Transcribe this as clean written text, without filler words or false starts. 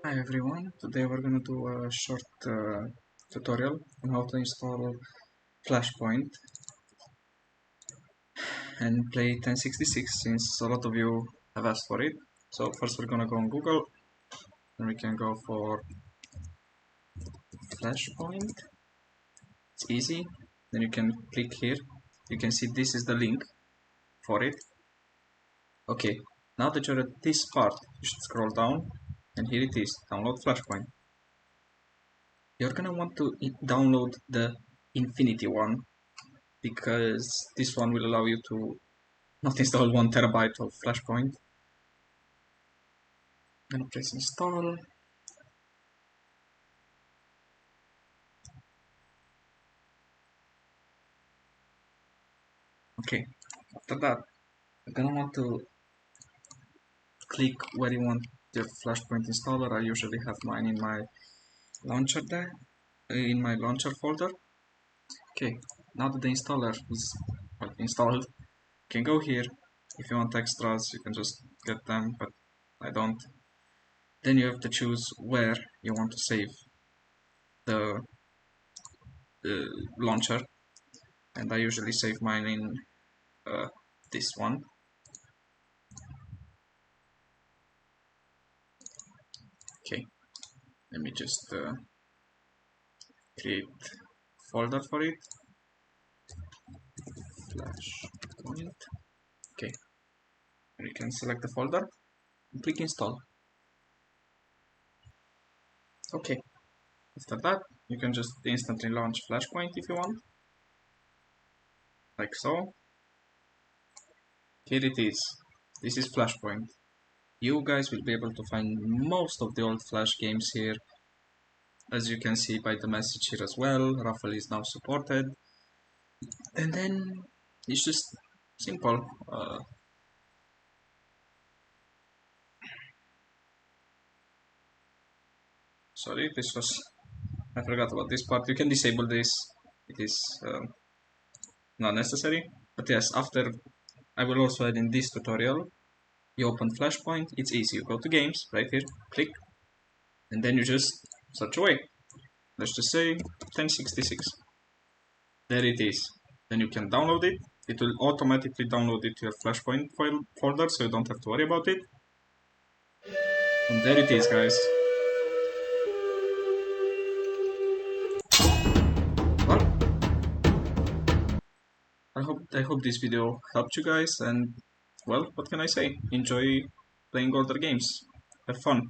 Hi everyone, today we're going to do a short tutorial on how to install Flashpoint and play 1066 since a lot of you have asked for it. So first we're going to go on Google and we can go for Flashpoint. It's easy. Then you can click here. You can see this is the link for it. Okay, now that you're at this part, you should scroll down and here it is, download Flashpoint. You're going to want to download the Infinity one because this one will allow you to not install 1 terabyte of flashpoint. I'm gonna press install. Okay, after that you're gonna want to click where you want the flashpoint installer. I usually have mine in my launcher there, in my launcher folder. Okay, now that the installer is installed, you can go here. If you want extras you can just get them, but I don't. Then you have to choose where you want to save the launcher, and I usually save mine in this one. Okay, let me just create folder for it. Flashpoint. Okay, and you can select the folder and click install. Okay, after that you can just instantly launch Flashpoint if you want, like so. Here it is. This is Flashpoint. You guys will be able to find most of the old Flash games here, as you can see by the message here as well. Raffle is now supported, and then it's just simple. Sorry, this was, I forgot about this part. You can disable this. It is not necessary. But yes, after I will also add in this tutorial, you open Flashpoint. It's easy. You go to games right here, click, and then you just search away. Let's just say 1066. There it is. Then you can download it. It will automatically download it to your Flashpoint file folder, so you don't have to worry about it. And there it is, guys. Well, I hope this video helped you guys, and well, what can I say? Enjoy playing other games. Have fun.